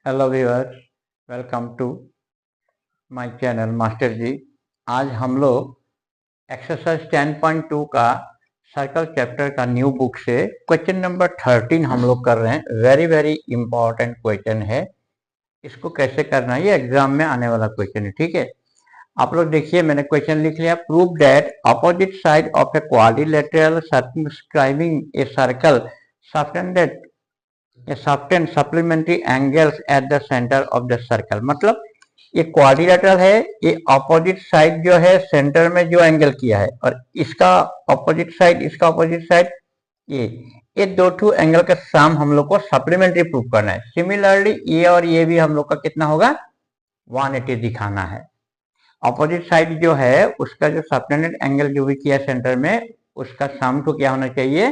Hello viewers, welcome to my channel master ji. आज हम लोग एक्सरसाइज 10.2 का सर्कल चैप्टर का न्यू बुक से क्वेश्चन नंबर 13 हम लोग कर रहे हैं। वेरी वेरी इंपॉर्टेंट क्वेश्चन है। इसको कैसे करना है, ये एग्जाम में आने वाला क्वेश्चन है। ठीक है, आप लोग देखिए, मैंने क्वेश्चन लिख लिया। Prove that opposite side of a quadrilateral circumscribing a circle subtended subtend supplementary angles at the centre of the circle. मतलब ये क्वाड्रिलेटरल है, ये अपोजिट साइड जो है सेंटर में जो एंगल किया है, और इसका अपोजिट साइड, इसका अपोजिट साइड, ये दो टू एंगल का सम हम लोग को सप्लीमेंट्री प्रूव करना है। सिमिलरली ये और ये भी हम लोग का कितना होगा, 180 दिखाना है। अपोजिट साइड जो है उसका जो सप्लीमेंट एंगल जो भी किया सेंटर में, उसका सम टू क्या होना चाहिए,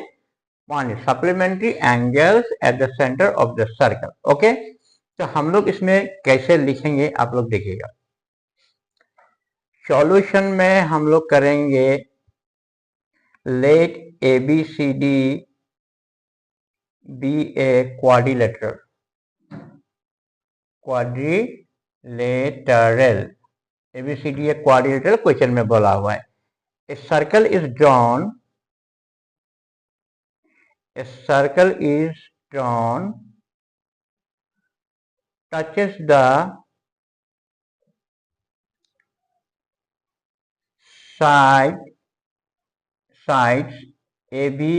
1 supplementary angles at the centre of the circle. Okay, तो हम लोग इसमें कैसे लिखेंगे आप लोग देखिएगा। सॉल्यूशन में हम लोग करेंगे let A B C D be a quadrilateral ABCD एक क्वाड्रिलेटरल क्वेश्चन में बोला हुआ है। A circle is drawn, a circle is drawn, touches the sides AB,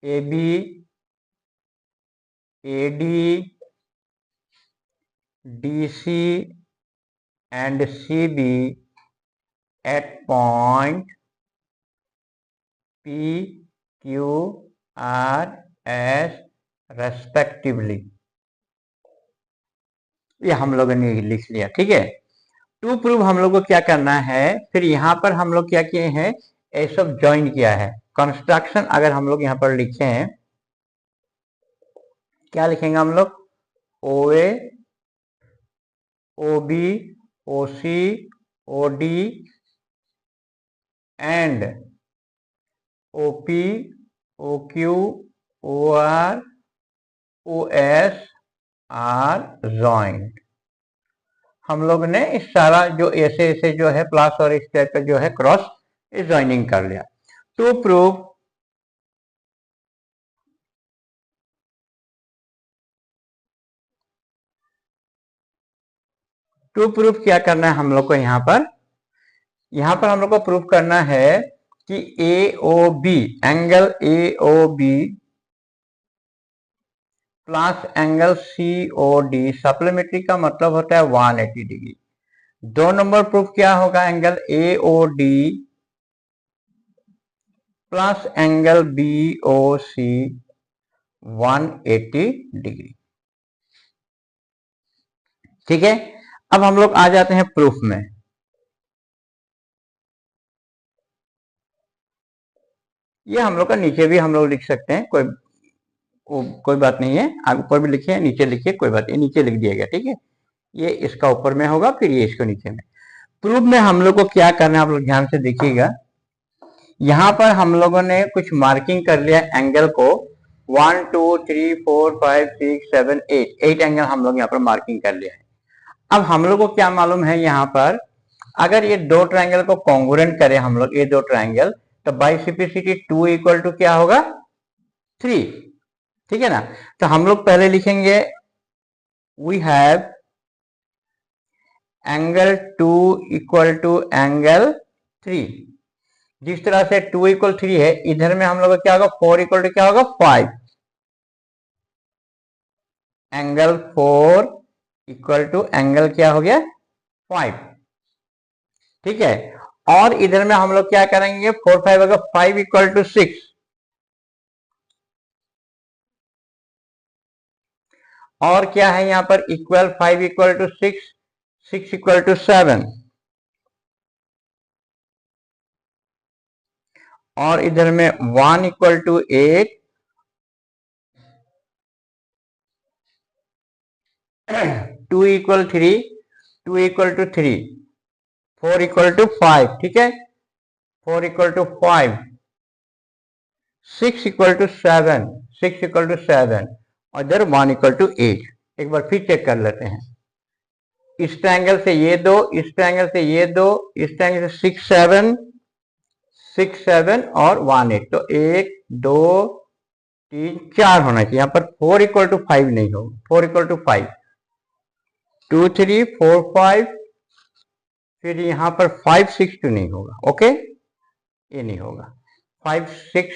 AD, DC and CB at point P, Q, R, S respectively. ये हम लोगों ने लिख लिया। ठीक है, टू प्रूव हम लोग को क्या करना है। फिर यहाँ पर हम लोग क्या किए हैं, ये सब ज्वाइन किया है। कंस्ट्रक्शन अगर हम लोग यहाँ पर लिखे हैं, क्या लिखेंगे हम लोग, OA, OB, OC, OD and OP, OQ, OR, OS are joint. हम लोग ने इस सारा जो ऐसे ऐसे जो है प्लस और इस टाइप का जो है क्रॉस ज्वाइनिंग कर लिया। टू प्रूफ क्या करना है हम लोग को, यहाँ पर हम लोग को प्रूफ करना है कि AOB angle AOB plus angle COD supplementary का मतलब होता है 180 डिग्री। 2 नंबर प्रूफ क्या होगा, angle AOD plus angle BOC 180 degree. ठीक है, अब हम लोग आ जाते हैं प्रूफ में। ये हम लोग का नीचे भी हम लोग लिख सकते हैं, कोई बात नहीं है। आप ऊपर भी लिखिए, नीचे लिखिए, कोई बात नहीं, नीचे लिख दिया गया। ठीक है, ये इसका ऊपर में होगा, फिर ये इसको नीचे में। प्रूफ में हम लोग को क्या करना है, आप लोग ध्यान से देखिएगा। यहाँ पर हम लोगों ने कुछ मार्किंग कर लिया एंगल को, 1 2 3 4 5 6 7 8 एंगल हम लोग यहाँ पर मार्किंग कर लिया है। अब हम लोग को क्या मालूम है, यहाँ पर अगर ये दो ट्रायंगल को कॉन्ग्रुएंट करें हम लोग, ये दो ट्रायंगल, तो बाई सिम्प्लिसिटी 2 इक्वल टू क्या होगा, 3। ठीक है ना, तो हम लोग पहले लिखेंगे we have angle 2 equal to angle 3। जिस तरह से 2 इक्वल 3 है, इधर में हम लोग का क्या होगा, 4 इक्वल टू क्या होगा, 5। एंगल 4 इक्वल टू एंगल क्या हो गया, 5। ठीक है, और इधर में हम लोग क्या करेंगे, 4 5 होगा, 5 इक्वल टू 6। और क्या है यहाँ पर, equal 5 equal to 6, 6 equal to 7। और इधर में 1 equal to 8, 2 equal 3, 2 equal to 3, 4 equal to 5। ठीक है, 4 equal to 5, 6 equal to 7, 6 equal to 7, और इधर 1 इक्वल टू 8। एक बार फिर चेक कर लेते हैं। इस ट्रायंगल से ये दो, इस ट्रायंगल से ये दो, इस ट्रायंगल से 6 7 6 7 और 1 8, तो 1 2 3 4 होना चाहिए। यहाँ पर 4 इक्वल टू 5 नहीं होगा, 4 इक्वल टू 5, 2 3 4 5, फिर यहाँ पर 5 6 2 नहीं होगा। ओके, ये नहीं होगा, 5 6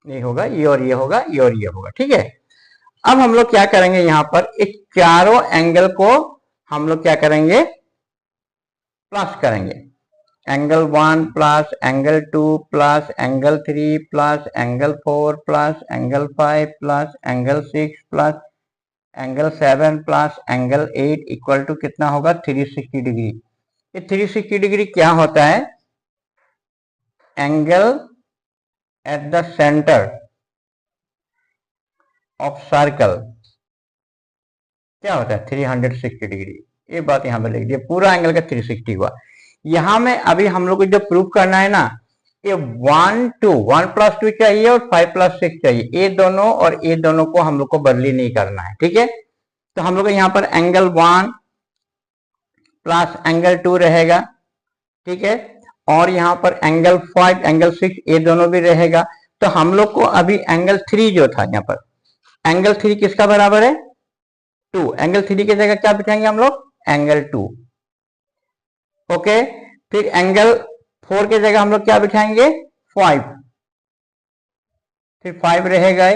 नहीं होगा, ये और ये होगा, ये और ये होगा। ठीक है, अब हम लोग क्या करेंगे, यहाँ पर इस चारों एंगल को हम लोग क्या करेंगे, प्लस करेंगे। Angle 1 plus angle 2 plus angle 3 plus angle 4 plus angle 5 plus angle 6 plus angle 7 plus angle 8 equal to कितना होगा, 360 डिग्री। ये 360 डिग्री क्या होता है, angle eight the centre of circle क्या होता है, 360 डिग्री। ये बात यहां पर लिख दिया, पूरा एंगल का 360 हुआ। यहां में अभी हम लोग को जो प्रूफ करना है ना, ये 1 2 1 प्लस 2 चाहिए और 5 प्लस 6 चाहिए, ये दोनों और ये दोनों को हम लोग को बदली नहीं करना है। ठीक है, तो हम लोग को यहाँ पर एंगल 1 प्लस एंगल 2 रहेगा। ठीक है, और यहाँ पर एंगल 5 एंगल 6 ये दोनों भी रहेगा। तो हम लोग को अभी एंगल 3 जो था, यहाँ पर एंगल 3 किसका बराबर है, 2। एंगल 3 की जगह क्या बिठाएंगे हम लोग, एंगल 2। ओके, फिर एंगल 4 की जगह हम लोग क्या बिठाएंगे, 5, फिर 5 रहेगा,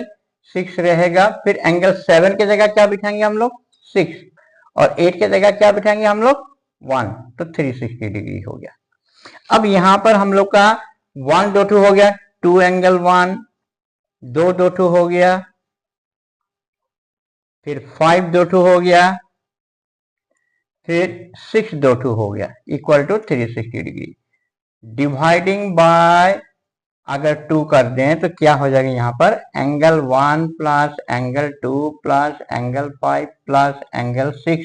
6 रहेगा, फिर एंगल 7 की जगह क्या बिठाएंगे हम लोग, 6, और 8 की जगह क्या बिठाएंगे हम लोग, 1, तो 360 डिग्री हो गया। अब यहां पर हम लोग का 1 2 2 हो गया, 2 एंगल 1, 2 2 2 हो गया, फिर 5 2 2 हो गया, फिर 6 2 2 हो गया, equal to 360 degree. Dividing by अगर 2 कर दें तो क्या हो जाएगा, यहाँ पर angle 1 plus angle 2 plus angle 5 plus angle 6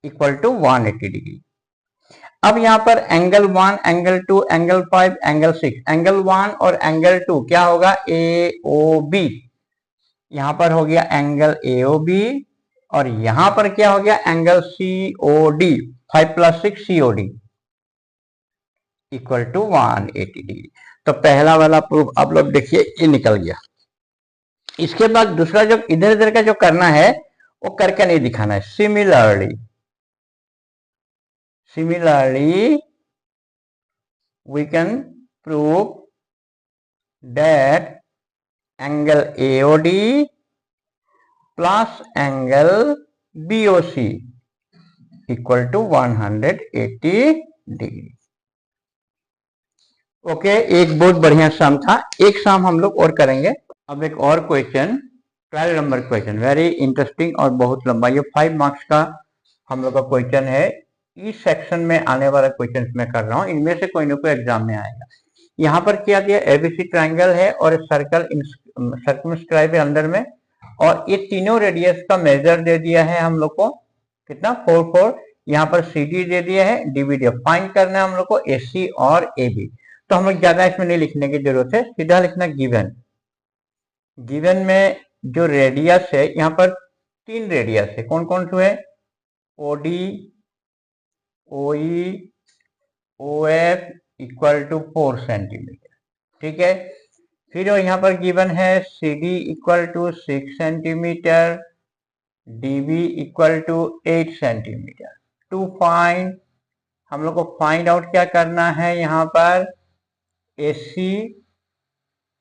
equal to 180 degree. अब यहाँ पर angle 1 angle 2 angle 5 angle 6, angle 1 और एंगल 2 क्या होगा, ए ओ बी। यहां पर हो गया एंगल ए ओ बी, और यहां पर क्या हो गया, angle C O D, 5 plus 6 C O D equal to 180 degree. तो पहला वाला प्रूफ आप लोग देखिए ये निकल गया। इसके बाद दूसरा जो इधर इधर का जो करना है वो करके नहीं दिखाना है। Similarly, we can prove that angle AOD plus angle BOC equal to 180 degree. Okay, एक बहुत बढ़िया सम था, एक सम हम लोग और करेंगे। अब एक और question, 12 number question, very interesting और बहुत लंबा, ये 5 मार्क्स का हम लोग का क्वेश्चन है। इस सेक्शन में आने वाला क्वेश्चन मैं कर रहा हूँ, इनमें से कोई ना कोई एग्जाम में आएगा। यहाँ पर क्या दिया, एबीसी ट्रायंगल है और सर्कल सर्कमस्क्राइब है अंदर में, और ये तीनों रेडियस का मेजर दे दिया है हम लोग को, कितना 4 4। यहाँ पर CD दे दिया है, DB दिया, फाइंड करना है हम लोग को AC और AB। तो हम लोग ज्यादा इसमें नहीं लिखने की जरूरत है, सीधा लिखना गिवन में जो रेडियस है, यहाँ पर 3 रेडियस है, कौन कौन से है, OD OE OF equal to 4 centimetre. ठीक है, फिर यहाँ पर गिवन है CD equal to 6 centimetre, DB equal to 8 centimetre. To find, हम लोग को फाइंड आउट क्या करना है, यहाँ पर AC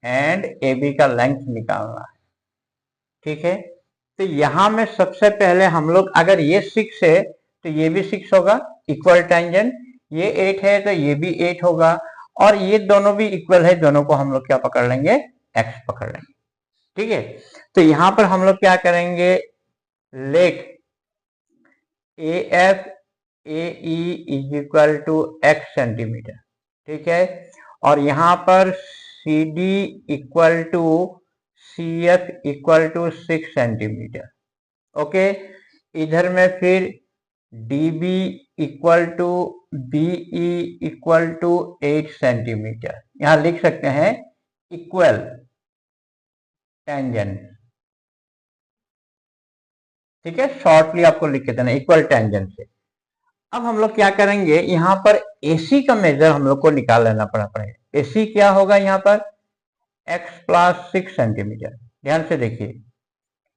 एंड AB का लेंथ निकालना है। ठीक है, तो यहां में सबसे पहले हम लोग, अगर ये 6 है तो ये भी 6 होगा, इक्वल टेंजेंट, ये 8 है तो ये भी 8 होगा, और ये दोनों भी इक्वल है, दोनों को हम लोग क्या पकड़ लेंगे, x पकड़ लेंगे। ठीक है, तो यहां पर हम लोग क्या करेंगे, let AF AE is equal to x centimetre. ठीक है, और यहां पर CD equal to CF equal to 6 centimetre. Okay, इधर में फिर DB equal to BE equal to 8 centimetre. यहां लिख सकते हैं इक्वल टेंजेंट, ठीक है, शॉर्टली आपको लिख के देना इक्वल टेंजेंट से। अब हम लोग क्या करेंगे, यहाँ पर AC का मेजर हम लोग को निकाल लेना पड़ेगा। AC क्या होगा यहाँ पर, x प्लस 6 सेंटीमीटर। ध्यान से देखिए,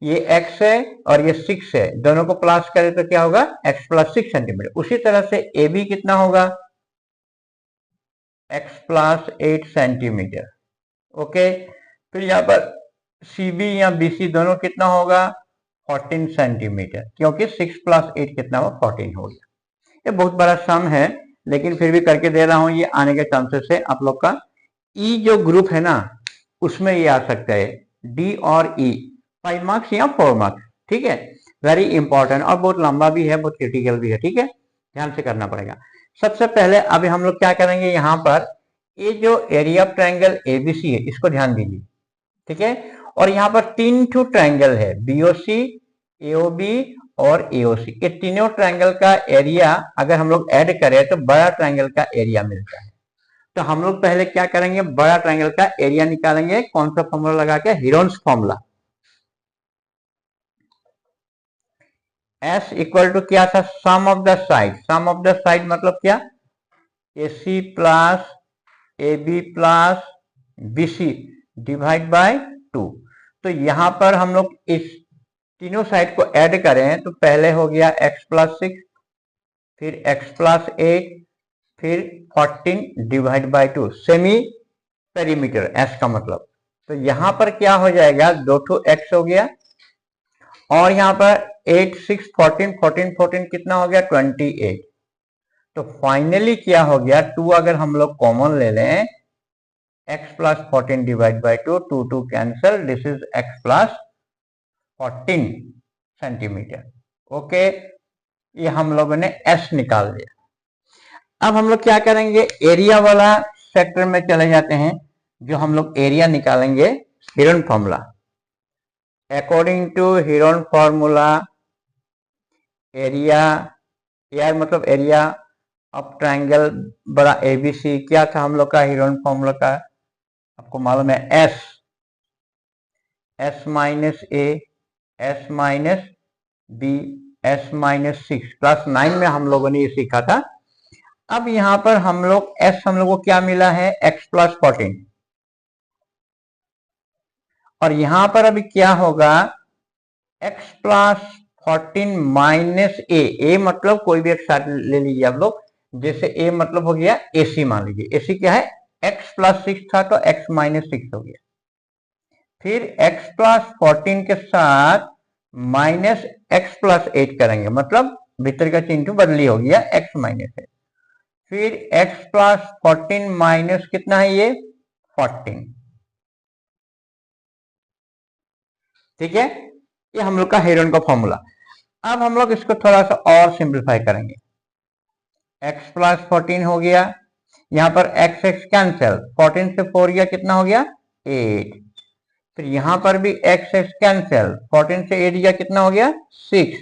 ये x है और ये 6 है, दोनों को प्लस करें तो क्या होगा, x प्लस 6 सेंटीमीटर। उसी तरह से AB कितना होगा, x प्लस 8 सेंटीमीटर। ओके, फिर यहाँ पर CB या BC दोनों कितना होगा, 14 सेंटीमीटर, क्योंकि 6 प्लस 8 कितना होगा, 14 हो गया। ये बहुत बड़ा सम है, लेकिन फिर भी करके दे रहा हूं, ये आने के चांसेस है आप लोग का। E जो ग्रुप है ना, उसमें ये आ सकता है, D और E 5 मार्क्स या 4 मार्क्स। ठीक है, वेरी इंपॉर्टेंट और बहुत लंबा भी है, बहुत क्रिटिकल भी है। ठीक है, ध्यान से करना पड़ेगा। सबसे पहले अभी हम लोग क्या करेंगे, यहाँ पर ये जो एरिया ऑफ ट्रायंगल ABC है, इसको ध्यान दीजिए। ठीक है, और यहाँ पर 3 ठो ट्रायंगल है, BOC, AOB और AOC। ये तीनों ट्रायंगल का एरिया अगर हम लोग ऐड करें तो बड़ा ट्रायंगल का एरिया मिलता है। तो हम लोग पहले क्या करेंगे, बड़ा ट्रायंगल का एरिया निकालेंगे। कौन सा फॉर्मूला लगा के, Heron's formula. S equal to क्या था, sum of the side. Sum of the side मतलब क्या, AC plus AB plus BC divide by 2। तो यहां पर हम लोग इस तीनों साइड को ऐड करें तो पहले हो गया x प्लस 6, फिर x प्लस 8, फिर 14 divide by 2, semi perimeter S का मतलब। तो यहां पर क्या हो जाएगा, 2 ठो x हो गया, और यहां पर 8 6 14 14 14 कितना हो गया, 28। तो फाइनली क्या हो गया, 2 अगर हम लोग कॉमन ले लें, x plus 14 divide by 2, 2 2 cancel, this is x plus 14 centimetre. Okay, ये हम लोगों ने S निकाल दिया। अब हम लोग क्या करेंगे, एरिया वाला सेक्टर में चले जाते हैं। जो हम लोग एरिया निकालेंगे, Heron formula. According to Heron formula, area, यार मतलब एरिया ऑफ ट्रायंगल बड़ा ABC क्या था हम लोग का, हीरोन फॉर्मूला का आपको मालूम है, S minus A, S minus B, S minus 6 plus 9 में हम लोगों ने ये सीखा था। अब यहां पर हम लोग S हम लोग को क्या मिला है, x प्लस 14, और यहां पर अभी क्या होगा, x प्लस 14 माइनस A मतलब कोई भी एक साथ ले लीजिए आप लोग। जैसे A मतलब हो गया AC, मान लीजिए AC क्या है, x प्लस 6 था तो x माइनस 6 हो गया। फिर x प्लस 14 के साथ माइनस x प्लस 8 करेंगे, मतलब भीतर का चिन्ह बदली हो गया, x माइनस है। फिर x प्लस 14 माइनस कितना है, ये 14। ठीक है, ये हम लोग का हेरोन का फॉर्मूला। अब हम लोग इसको थोड़ा सा और सिंप्लीफाई करेंगे। x प्लस 14 हो गया, यहां पर x x कैंसिल, 14 से 4 गया, कितना हो गया, 8। फिर यहां पर भी x x कैंसिल, 14 से 8 गया, कितना हो गया, 6।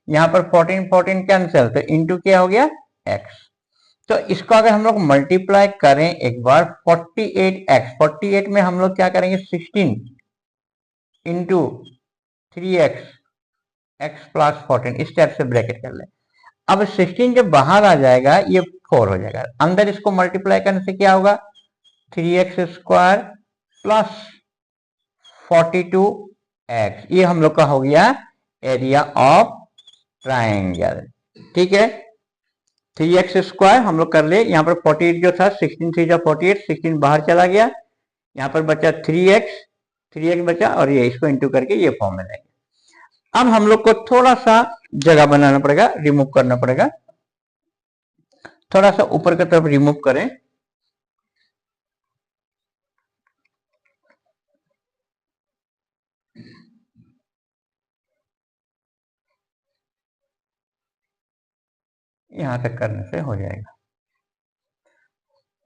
यहां पर 14 14 कैंसिल, तो इंटू क्या हो गया, x। तो इसको अगर हम लोग मल्टीप्लाई करें एक बार, 48x, 48 में हम लोग क्या करेंगे, 16 इंटू 3x, x प्लस 14, इस टाइप से ब्रैकेट कर लें। अब 16 जब बाहर आ जाएगा, ये 4 हो जाएगा, अंदर इसको मल्टीप्लाई करने से क्या होगा, 3x स्क्वायर प्लस 42x, ये हम लोग का हो गया एरिया ऑफ ट्रायंगल। ठीक है, 3x स्क्वायर हम लोग कर ले, यहाँ पर 48 जो था, 16 3 जा 48, 16 बाहर चला गया, यहाँ पर बचा 3x बचा, और ये इसको इंटू करके ये फॉर्म में लाएंगे। अब हम लोग को थोड़ा सा जगह बनाना पड़ेगा, रिमूव करना पड़ेगा। थोड़ा सा ऊपर की तरफ रिमूव करें, यहां तक करने से हो जाएगा।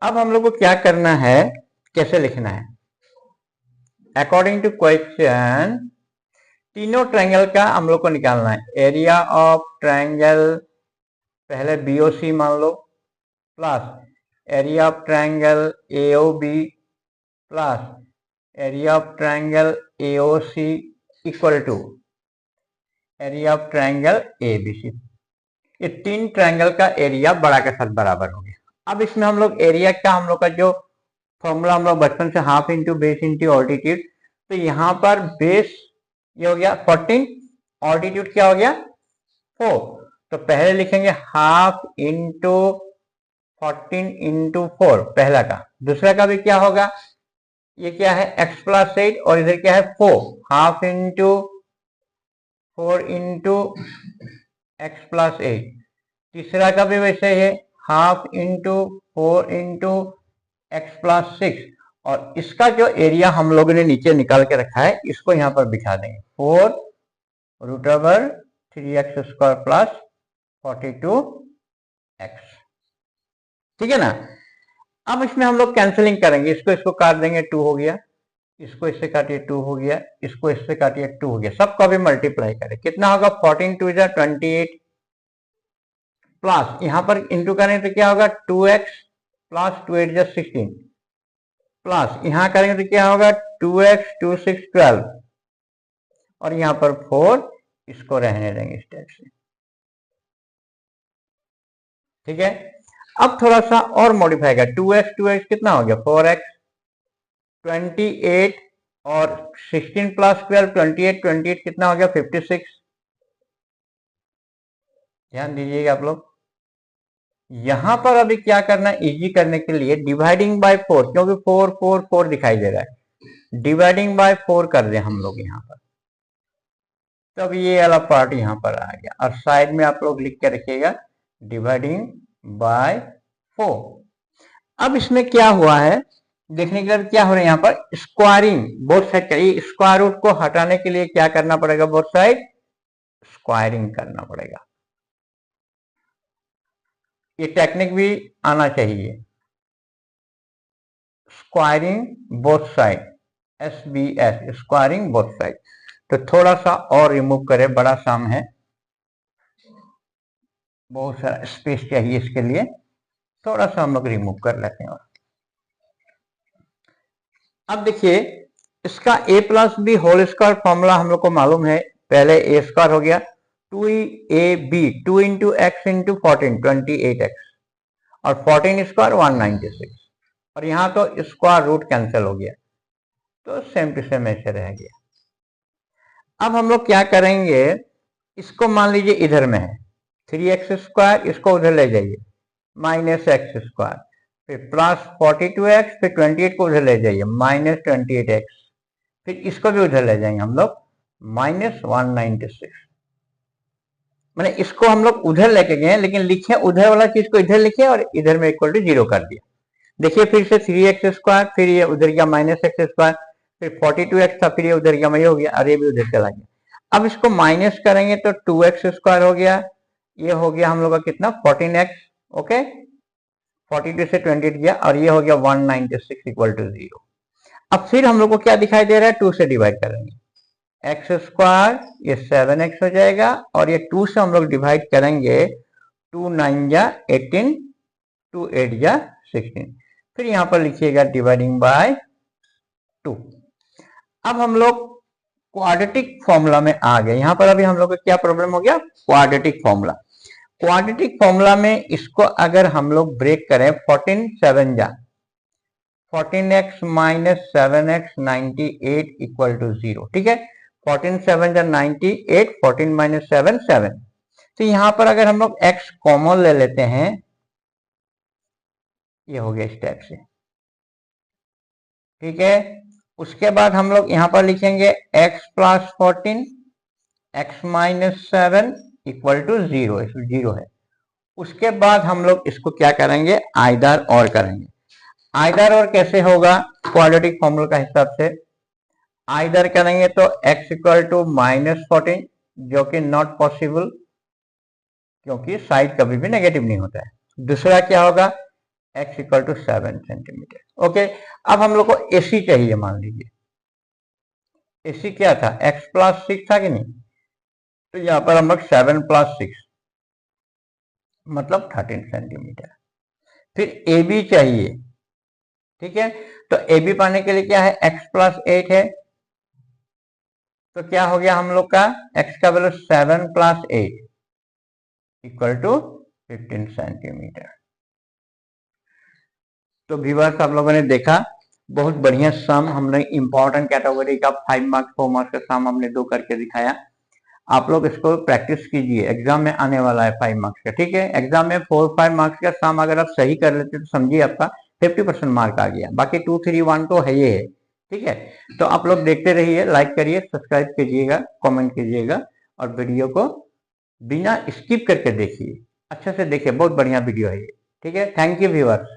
अब हम लोग को क्या करना है, कैसे लिखना है, अकॉर्डिंग टू क्वेश्चन तीनों ट्रायंगल का हम लोग को निकालना है। एरिया ऑफ ट्रायंगल पहले BOC मान लो, plus area of triangle AOB plus area of triangle AOC equal to area of triangle ABC. ये 3 ट्रायंगल का एरिया बड़ा के साथ बराबर हो गया। अब इसमें हम लोग एरिया का हम लोग का जो फॉर्मूला हम लोग बचपन से half into base into altitude, तो यहाँ पर बेस ये हो गया 14, ऑल्टीट्यूड क्या हो गया 4। तो पहले लिखेंगे हाफ इंटू 14 इंटू 4 पहला का। दूसरा का भी क्या होगा, ये क्या है x प्लस 8 और इधर क्या है 4, half into 4 into x plus 8। तीसरा का भी वैसे है half into 4 into x plus 6। और इसका जो एरिया हम लोगों ने नीचे निकाल के रखा है इसको यहाँ पर बिठा देंगे 4 root over 3x square plus 42x। ठीक है ना। अब इसमें हम लोग कैंसिलिंग करेंगे, इसको इसको काट देंगे 2 हो गया, इसको इससे काटिए 2 हो गया, इसको इससे काटिए 2 हो गया, सबको अभी मल्टीप्लाई करें कितना होगा 14 2 जा 28 प्लस यहां पर इंटू करें तो क्या होगा 2x प्लस 2 8 जा 16 प्लस यहां करेंगे तो क्या होगा 2x 2 6 12 और यहां पर 4, इसको रहने देंगे इस टाइप से। ठीक है। अब थोड़ा सा और मॉडिफाई कर 2x कितना हो गया 4x 28 और 16 प्लस 12 28 कितना हो गया 56। ध्यान दीजिएगा आप लोग। यहां पर अभी क्या करना इजी करने के लिए डिवाइडिंग बाय 4, क्योंकि 4 4 4 दिखाई दे रहा है, डिवाइडिंग बाय 4 कर दें हम लोग यहां पर। तब ये वाला पार्ट यहां पर आ गया और साइड में आप लोग लिख के रखिएगा डिवाइडिंग बाय 4। अब इसमें क्या हुआ है देखने के लिए क्या हो रहा है यहाँ पर स्क्वायरिंग बोथ साइड करिए। स्क्वायर रूट को हटाने के लिए क्या करना पड़ेगा बोथ साइड स्क्वायरिंग करना पड़ेगा। ये टेक्निक भी आना चाहिए, squaring both side SBS squaring both side. तो थोड़ा सा और रिमूव करें, बड़ा सम है, बहुत सारा स्पेस चाहिए इसके लिए, थोड़ा सा हम लोग रिमूव कर लेते हैं। अब देखिए इसका a plus B whole square formula हम लोग को मालूम है, पहले a स्क्वायर हो गया 2ab 2 into x into 14 28x और 14 स्क्वायर 196 और यहां तो स्क्वायर रूट कैंसिल हो गया तो सेम टू सेम ऐसे रह गया। अब हम लोग क्या करेंगे, इसको मान लीजिए इधर में है 3x स्क्वायर, इसको उधर ले जाइए माइनस एक्स स्क्वायर, फिर प्लस 42x, फिर 28 को उधर ले जाइए माइनस 28x, फिर इसको भी उधर ले जाएंगे हम लोग माइनस 196। मैंने इसको हम लोग उधर लेके गए लेकिन लिखे उधर वाला चीज को इधर लिखे और इधर में इक्वल टू 0 कर दिया। देखिए फिर से 3x स्क्वायर, फिर ये उधर गया माइनस एक्स स्क्वायर, फिर 42x था, फिर ये उधर गया ये हो गया और ये भी उधर चला गया। अब इसको माइनस करेंगे तो 2x स्क्वायर हो गया, ये हो गया हम लोग का कितना 14x। ओके 42 से 28 गया और ये हो गया 196 इक्वल टू 0। अब फिर हम लोग को क्या दिखाई दे रहा है 2 से डिवाइड करेंगे एक्स स्क्वायर, ये 7x हो जाएगा और ये 2 से हम लोग डिवाइड करेंगे 2 9 जा 18 2 8 जा 16, फिर यहां पर लिखिएगा डिवाइडिंग बाय 2। अब हम लोग क्वाड्रेटिक फॉर्मूला में आ गए। यहां पर अभी हम लोग का क्या प्रॉब्लम हो गया क्वाड्रेटिक फॉर्मूला। क्वाड्रेटिक फॉर्मूला में इसको अगर हम लोग ब्रेक करें 14 7 जा 14x minus 7x 98 equal to 0। ठीक है 14 7 जा 98, 14 माइनस 7 7। तो यहां पर अगर हम लोग x कॉमन ले लेते हैं, ये हो गया इस टाइप से। ठीक है उसके बाद हम लोग यहां पर लिखेंगे x plus 14 x minus 7 equal to 0, 0 है। उसके बाद हम लोग इसको क्या करेंगे आइदर और करेंगे। आइदर और कैसे होगा क्वाड्रेटिक फॉर्मूला का हिसाब से आइदर करेंगे तो x इक्वल टू माइनस 14 जो कि नॉट पॉसिबल क्योंकि साइड कभी भी नेगेटिव नहीं होता है। दूसरा क्या होगा x equal to 7 centimetre. Okay अब हम लोग को AC चाहिए, मान लीजिए AC क्या था x प्लस 6 था कि नहीं, तो यहां पर हम लोग 7 प्लस 6 मतलब 13 सेंटीमीटर। फिर AB चाहिए। ठीक है तो AB पाने के लिए क्या है x प्लस 8 है तो क्या हो गया हम लोग का, x का वैल्यू 7 + 8 इक्वल टू 15 सेंटीमीटर। तो व्यूअर्स आप लोगों ने देखा, बहुत बढ़िया सम हमने इंपॉर्टेंट कैटेगरी का 5 मार्क्स 4 मार्क्स का सम हमने 2 करके दिखाया। आप लोग इसको प्रैक्टिस कीजिए, एग्जाम में आने वाला है 5 मार्क्स का, ठीक है। एग्जाम में 4-5 मार्क्स का सम अगर आप सही कर लेते तो समझिए आपका 50% मार्क आ गया, बाकी 2, 3, 1 तो है ही है, ठीक है। तो आप लोग देखते रहिए, लाइक करिए, सब्सक्राइब कीजिएगा, कमेंट कीजिएगा और वीडियो को बिना स्किप करके देखिए, अच्छे से देखिए, बहुत बढ़िया वीडियो है ये, ठीक है। Thank you viewers.